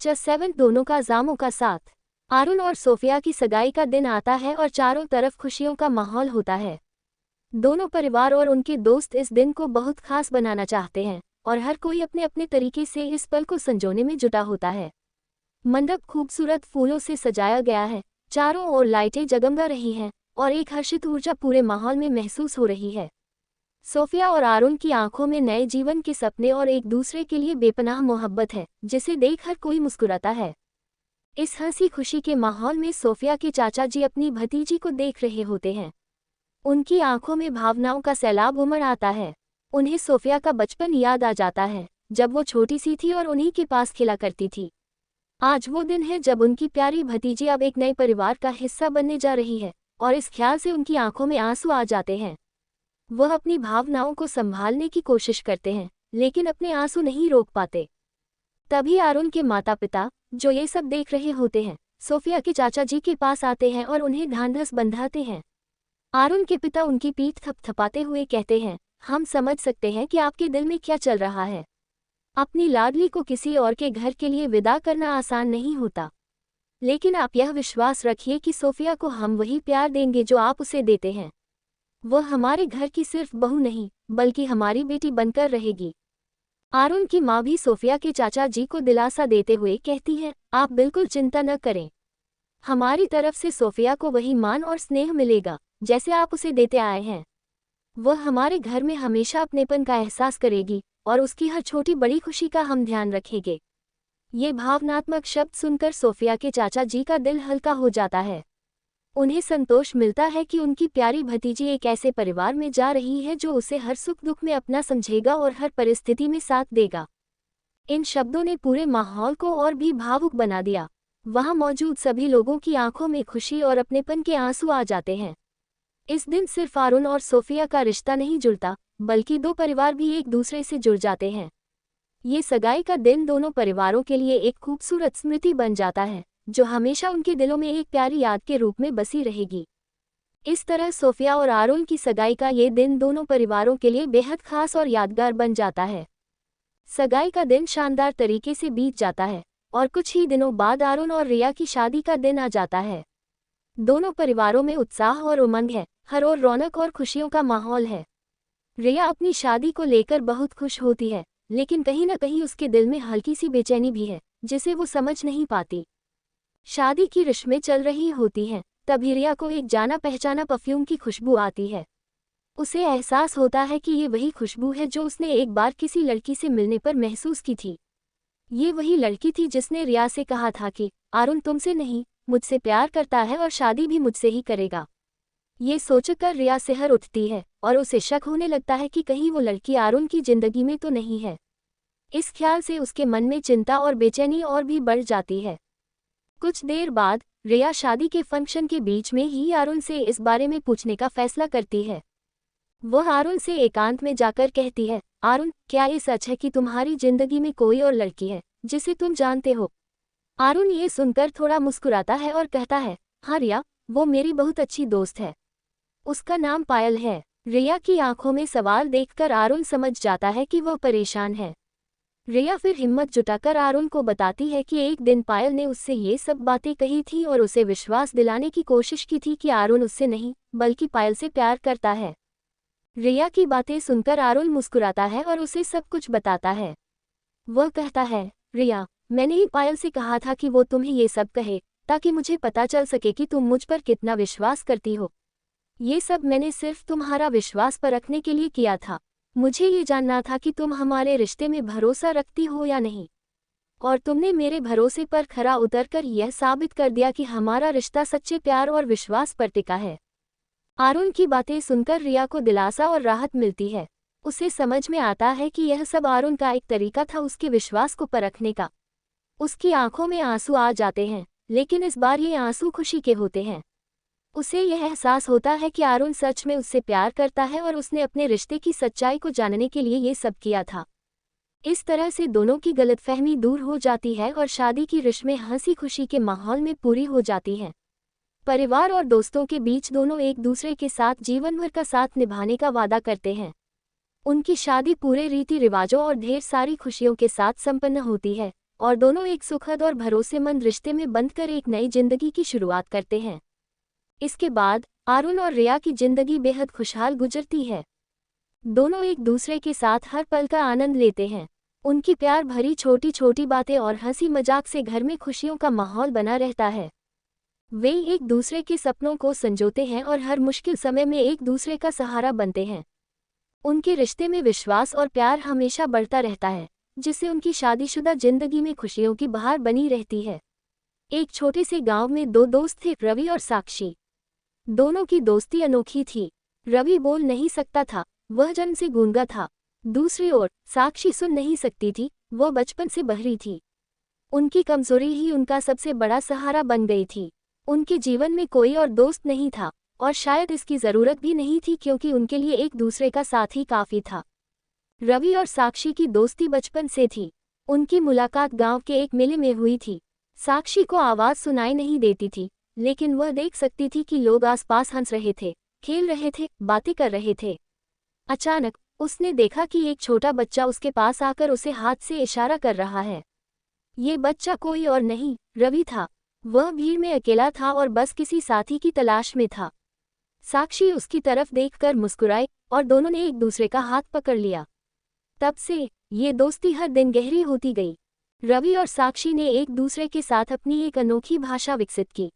7 दोनों का जामों का साथ। आरुण और सोफिया की सगाई का दिन आता है और चारों तरफ खुशियों का माहौल होता है। दोनों परिवार और उनके दोस्त इस दिन को बहुत खास बनाना चाहते हैं और हर कोई अपने अपने तरीके से इस पल को संजोने में जुटा होता है। मंडप खूबसूरत फूलों से सजाया गया है, चारों ओर लाइटें जगमगा रही हैं और एक हर्षित ऊर्जा पूरे माहौल में महसूस हो रही है। सोफिया और आरुण की आंखों में नए जीवन के सपने और एक दूसरे के लिए बेपनाह मोहब्बत है, जिसे देख हर कोई मुस्कुराता है। इस हंसी खुशी के माहौल में सोफिया के चाचा जी अपनी भतीजी को देख रहे होते हैं। उनकी आंखों में भावनाओं का सैलाब उमड़ आता है। उन्हें सोफिया का बचपन याद आ जाता है, जब वो छोटी सी थी और उन्हीं के पास खेला करती थी। आज वो दिन है जब उनकी प्यारी भतीजी अब एक नए परिवार का हिस्सा बनने जा रही है और इस ख्याल से उनकी आंखों में आंसू आ जाते हैं। वह अपनी भावनाओं को संभालने की कोशिश करते हैं, लेकिन अपने आंसू नहीं रोक पाते। तभी आरुण के माता पिता, जो ये सब देख रहे होते हैं, सोफिया के चाचा जी के पास आते हैं और उन्हें ढांढस बंधाते हैं। आरुण के पिता उनकी पीठ थपथपाते हुए कहते हैं, हम समझ सकते हैं कि आपके दिल में क्या चल रहा है। अपनी लाडली को किसी और के घर के लिए विदा करना आसान नहीं होता, लेकिन आप यह विश्वास रखिए कि सोफिया को हम वही प्यार देंगे जो आप उसे देते हैं। वह हमारे घर की सिर्फ बहू नहीं, बल्कि हमारी बेटी बनकर रहेगी। आरुण की माँ भी सोफिया के चाचा जी को दिलासा देते हुए कहती है, आप बिल्कुल चिंता न करें। हमारी तरफ से सोफिया को वही मान और स्नेह मिलेगा जैसे आप उसे देते आए हैं। वह हमारे घर में हमेशा अपनेपन का एहसास करेगी और उसकी हर छोटी बड़ी खुशी का हम ध्यान रखेंगे। ये भावनात्मक शब्द सुनकर सोफिया के चाचा जी का दिल हल्का हो जाता है। उन्हें संतोष मिलता है कि उनकी प्यारी भतीजी एक ऐसे परिवार में जा रही है जो उसे हर सुख दुख में अपना समझेगा और हर परिस्थिति में साथ देगा। इन शब्दों ने पूरे माहौल को और भी भावुक बना दिया। वहां मौजूद सभी लोगों की आंखों में खुशी और अपनेपन के आंसू आ जाते हैं। इस दिन सिर्फ आरुण और सोफिया का रिश्ता नहीं जुड़ता, बल्कि दो परिवार भी एक दूसरे से जुड़ जाते हैं। ये सगाई का दिन दोनों परिवारों के लिए एक खूबसूरत स्मृति बन जाता है, जो हमेशा उनके दिलों में एक प्यारी याद के रूप में बसी रहेगी। इस तरह सोफिया और आरुण की सगाई का ये दिन दोनों परिवारों के लिए बेहद खास और यादगार बन जाता है। सगाई का दिन शानदार तरीके से बीत जाता है और कुछ ही दिनों बाद आरुण और रिया की शादी का दिन आ जाता है। दोनों परिवारों में उत्साह और उमंग है, हर ओर रौनक और खुशियों का माहौल है। रिया अपनी शादी को लेकर बहुत खुश होती है, लेकिन कहीं न कहीं उसके दिल में हल्की सी बेचैनी भी है, जिसे वो समझ नहीं पाती। शादी की रस्में चल रही होती हैं, तभी रिया को एक जाना पहचाना परफ्यूम की खुशबू आती है। उसे एहसास होता है कि ये वही खुशबू है जो उसने एक बार किसी लड़की से मिलने पर महसूस की थी। ये वही लड़की थी जिसने रिया से कहा था कि आरुण तुमसे नहीं, मुझसे प्यार करता है और शादी भी मुझसे ही करेगा। ये सोचकर रिया सिहर उठती है और उसे शक होने लगता है कि कहीं वो लड़की आरुण की जिंदगी में तो नहीं है। इस ख्याल से उसके मन में चिंता और बेचैनी और भी बढ़ जाती है। कुछ देर बाद रिया शादी के फंक्शन के बीच में ही आरुण से इस बारे में पूछने का फैसला करती है। वह आरुण से एकांत में जाकर कहती है, आरुण, क्या ये सच है कि तुम्हारी जिंदगी में कोई और लड़की है जिसे तुम जानते हो? आरुण ये सुनकर थोड़ा मुस्कुराता है और कहता है, हाँ रिया, वो मेरी बहुत अच्छी दोस्त है। उसका नाम पायल है। रिया की आंखों में सवाल देखकर आरुण समझ जाता है कि वह परेशान है। रिया फिर हिम्मत जुटाकर आरुण को बताती है कि एक दिन पायल ने उससे ये सब बातें कही थी और उसे विश्वास दिलाने की कोशिश की थी कि आरुण उससे नहीं, बल्कि पायल से प्यार करता है। रिया की बातें सुनकर आरुण मुस्कुराता है और उसे सब कुछ बताता है। वह कहता है, रिया, मैंने ही पायल से कहा था कि वो तुम्हें ये सब कहे, ताकि मुझे पता चल सके कि तुम मुझ पर कितना विश्वास करती हो। ये सब मैंने सिर्फ तुम्हारा विश्वास परखने के लिए किया था। मुझे ये जानना था कि तुम हमारे रिश्ते में भरोसा रखती हो या नहीं, और तुमने मेरे भरोसे पर खरा उतरकर यह साबित कर दिया कि हमारा रिश्ता सच्चे प्यार और विश्वास पर टिका है। आरुण की बातें सुनकर रिया को दिलासा और राहत मिलती है। उसे समझ में आता है कि यह सब आरुण का एक तरीका था उसके विश्वास को परखने का। उसकी आंखों में आंसू आ जाते हैं, लेकिन इस बार ये आंसू खुशी के होते हैं। उसे यह एहसास होता है कि आरुण सच में उससे प्यार करता है और उसने अपने रिश्ते की सच्चाई को जानने के लिए ये सब किया था। इस तरह से दोनों की गलतफहमी दूर हो जाती है और शादी की रस्में हंसी खुशी के माहौल में पूरी हो जाती हैं। परिवार और दोस्तों के बीच दोनों एक दूसरे के साथ जीवन भर का साथ निभाने का वादा करते हैं। उनकी शादी पूरे रीति रिवाजों और ढेर सारी खुशियों के साथ संपन्न होती है और दोनों एक सुखद और भरोसेमंद रिश्ते में बंधकर एक नई जिंदगी की शुरुआत करते हैं। इसके बाद आरुल और रिया की जिंदगी बेहद खुशहाल गुजरती है। दोनों एक दूसरे के साथ हर पल का आनंद लेते हैं। उनकी प्यार भरी छोटी छोटी बातें और हंसी मजाक से घर में खुशियों का माहौल बना रहता है। वे एक दूसरे के सपनों को संजोते हैं और हर मुश्किल समय में एक दूसरे का सहारा बनते हैं। उनके रिश्ते में विश्वास और प्यार हमेशा बढ़ता रहता है, जिससे उनकी शादीशुदा जिंदगी में खुशियों की बहार बनी रहती है। एक छोटे से गांव में दो दोस्त थे, रवि और साक्षी। दोनों की दोस्ती अनोखी थी। रवि बोल नहीं सकता था, वह जन्म से गूंगा था। दूसरी ओर साक्षी सुन नहीं सकती थी, वह बचपन से बहरी थी। उनकी कमजोरी ही उनका सबसे बड़ा सहारा बन गई थी। उनके जीवन में कोई और दोस्त नहीं था, और शायद इसकी जरूरत भी नहीं थी, क्योंकि उनके लिए एक दूसरे का साथ ही काफी था। रवि और साक्षी की दोस्ती बचपन से थी। उनकी मुलाकात गांव के एक मेले में हुई थी। साक्षी को आवाज सुनाई नहीं देती थी, लेकिन वह देख सकती थी कि लोग आसपास हंस रहे थे, खेल रहे थे, बातें कर रहे थे। अचानक उसने देखा कि एक छोटा बच्चा उसके पास आकर उसे हाथ से इशारा कर रहा है। ये बच्चा कोई और नहीं, रवि था। वह भीड़ में अकेला था और बस किसी साथी की तलाश में था। साक्षी उसकी तरफ देखकर मुस्कुराई और दोनों ने एक दूसरे का हाथ पकड़ लिया। तब से ये दोस्ती हर दिन गहरी होती गई। रवि और साक्षी ने एक दूसरे के साथ अपनी एक अनोखी भाषा विकसित की।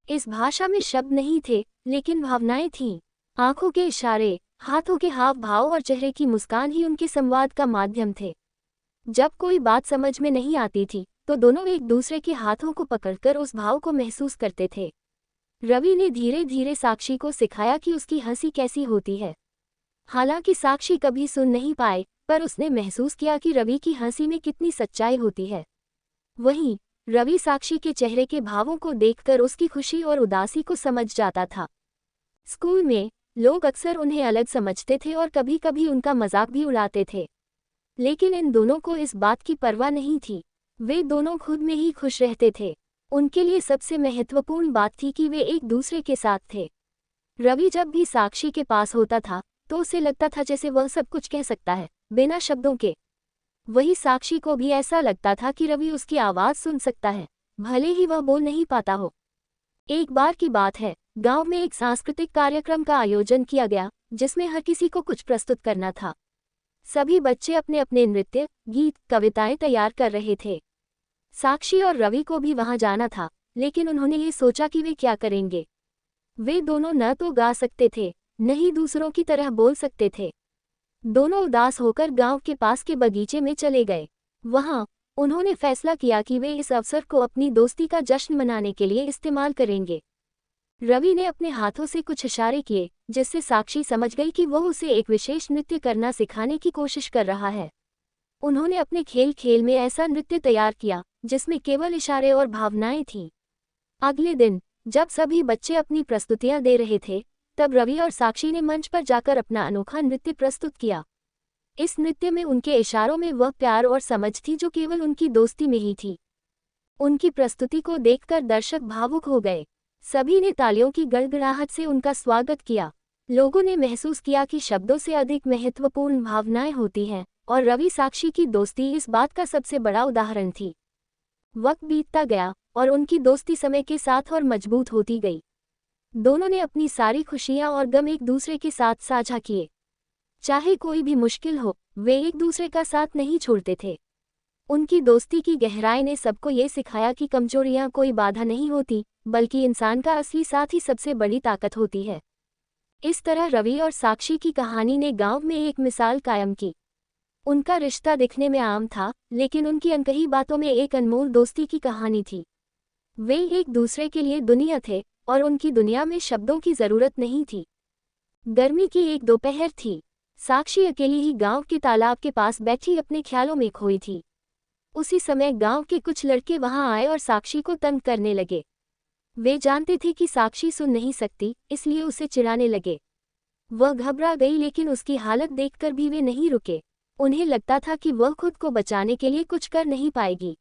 इस भाषा में शब्द नहीं थे, लेकिन भावनाएं थीं। आंखों के इशारे, हाथों के हाव भाव और चेहरे की मुस्कान ही उनके संवाद का माध्यम थे। जब कोई बात समझ में नहीं आती थी, तो दोनों एक दूसरे के हाथों को पकड़कर उस भाव को महसूस करते थे। रवि ने धीरे धीरे साक्षी को सिखाया कि उसकी हंसी कैसी होती है। हालांकि साक्षी कभी सुन नहीं पाए, पर उसने महसूस किया कि रवि की हंसी में कितनी सच्चाई होती है। वहीं रवि साक्षी के चेहरे के भावों को देखकर उसकी खुशी और उदासी को समझ जाता था। स्कूल में लोग अक्सर उन्हें अलग समझते थे और कभी कभी उनका मजाक भी उड़ाते थे, लेकिन इन दोनों को इस बात की परवाह नहीं थी। वे दोनों खुद में ही खुश रहते थे। उनके लिए सबसे महत्वपूर्ण बात थी कि वे एक दूसरे के साथ थे। रवि जब भी साक्षी के पास होता था, तो उसे लगता था जैसे वह सब कुछ कह सकता है, बिना शब्दों के। वही साक्षी को भी ऐसा लगता था कि रवि उसकी आवाज़ सुन सकता है, भले ही वह बोल नहीं पाता हो। एक बार की बात है, गांव में एक सांस्कृतिक कार्यक्रम का आयोजन किया गया, जिसमें हर किसी को कुछ प्रस्तुत करना था। सभी बच्चे अपने अपने नृत्य, गीत, कविताएं तैयार कर रहे थे। साक्षी और रवि को भी वहां जाना था, लेकिन उन्होंने ये सोचा कि वे क्या करेंगे। वे दोनों न तो गा सकते थे, न ही दूसरों की तरह बोल सकते थे। दोनों उदास होकर गांव के पास के बगीचे में चले गए। वहां उन्होंने फैसला किया कि वे इस अवसर को अपनी दोस्ती का जश्न मनाने के लिए इस्तेमाल करेंगे। रवि ने अपने हाथों से कुछ इशारे किए, जिससे साक्षी समझ गई कि वह उसे एक विशेष नृत्य करना सिखाने की कोशिश कर रहा है। उन्होंने अपने खेल खेल में ऐसा नृत्य तैयार किया, जिसमें केवल इशारे और भावनाएं थीं। अगले दिन जब सभी बच्चे अपनी प्रस्तुतियां दे रहे थे, तब रवि और साक्षी ने मंच पर जाकर अपना अनोखा नृत्य प्रस्तुत किया। इस नृत्य में उनके इशारों में वह प्यार और समझ थी जो केवल उनकी दोस्ती में ही थी। उनकी प्रस्तुति को देखकर दर्शक भावुक हो गए। सभी ने तालियों की गड़गड़ाहट से उनका स्वागत किया। लोगों ने महसूस किया कि शब्दों से अधिक महत्वपूर्ण भावनाएं होती हैं, और रवि साक्षी की दोस्ती इस बात का सबसे बड़ा उदाहरण थी। वक्त बीतता गया और उनकी दोस्ती समय के साथ और मजबूत होती गई। दोनों ने अपनी सारी खुशियां और गम एक दूसरे के साथ साझा किए। चाहे कोई भी मुश्किल हो, वे एक दूसरे का साथ नहीं छोड़ते थे। उनकी दोस्ती की गहराई ने सबको ये सिखाया कि कमजोरियां कोई बाधा नहीं होती, बल्कि इंसान का असली साथ ही सबसे बड़ी ताकत होती है। इस तरह रवि और साक्षी की कहानी ने गांव में एक मिसाल कायम की। उनका रिश्ता दिखने में आम था, लेकिन उनकी अनकही बातों में एक अनमोल दोस्ती की कहानी थी। वे एक दूसरे के लिए दुनिया थे, और उनकी दुनिया में शब्दों की जरूरत नहीं थी। गर्मी की एक दोपहर थी। साक्षी अकेली ही गांव के तालाब के पास बैठी अपने ख्यालों में खोई थी। उसी समय गांव के कुछ लड़के वहां आए और साक्षी को तंग करने लगे। वे जानते थे कि साक्षी सुन नहीं सकती, इसलिए उसे चिढ़ाने लगे। वह घबरा गई, लेकिन उसकी हालत देखकर भी वे नहीं रुके। उन्हें लगता था कि वह खुद को बचाने के लिए कुछ कर नहीं पाएगी।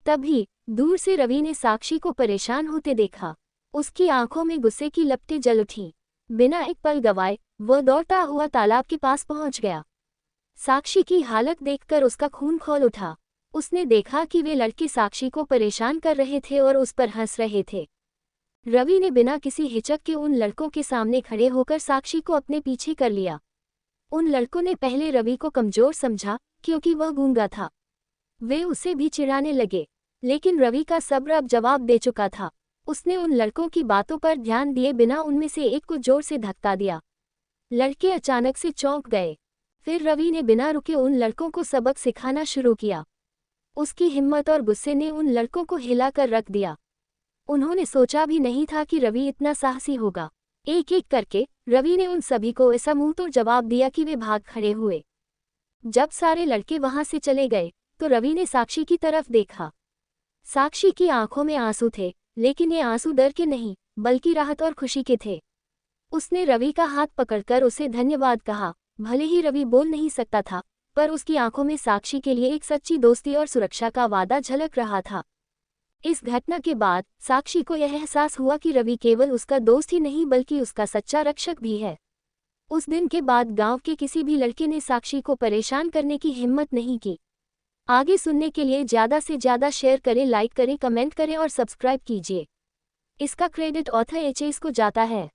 तभी दूर से रवि ने साक्षी को परेशान होते देखा। उसकी आंखों में गुस्से की लपटें जल उठीं। बिना एक पल गवाए वह दौड़ता हुआ तालाब के पास पहुंच गया। साक्षी की हालत देखकर उसका खून खौल उठा। उसने देखा कि वे लड़के साक्षी को परेशान कर रहे थे और उस पर हंस रहे थे। रवि ने बिना किसी हिचक के उन लड़कों के सामने खड़े होकर साक्षी को अपने पीछे कर लिया। उन लड़कों ने पहले रवि को कमजोर समझा क्योंकि वह गूंगा था। वे उसे भी चिढ़ाने लगे, लेकिन रवि का सब्र अब जवाब दे चुका था। उसने उन लड़कों की बातों पर ध्यान दिए बिना उनमें से एक को जोर से धक्का दिया। लड़के अचानक से चौंक गए। फिर रवि ने बिना रुके उन लड़कों को सबक सिखाना शुरू किया। उसकी हिम्मत और गुस्से ने उन लड़कों को हिलाकर रख दिया। उन्होंने सोचा भी नहीं था कि रवि इतना साहसी होगा। एक एक करके रवि ने उन सभी को ऐसा मुंहतोड़ जवाब दिया कि वे भाग खड़े हुए। जब सारे लड़के वहां से चले गए तो रवि ने साक्षी की तरफ देखा। साक्षी की आंखों में आंसू थे, लेकिन ये आंसू डर के नहीं बल्कि राहत और खुशी के थे। उसने रवि का हाथ पकड़कर उसे धन्यवाद कहा। भले ही रवि बोल नहीं सकता था, पर उसकी आंखों में साक्षी के लिए एक सच्ची दोस्ती और सुरक्षा का वादा झलक रहा था। इस घटना के बाद साक्षी को यह एहसास हुआ कि रवि केवल उसका दोस्त ही नहीं बल्कि उसका सच्चा रक्षक भी है। उस दिन के बाद गांव के किसी भी लड़के ने साक्षी को परेशान करने की हिम्मत नहीं की। आगे सुनने के लिए ज़्यादा से ज़्यादा शेयर करें, लाइक करें, कमेंट करें और सब्सक्राइब कीजिए। इसका क्रेडिट ऑथर एचएस को जाता है।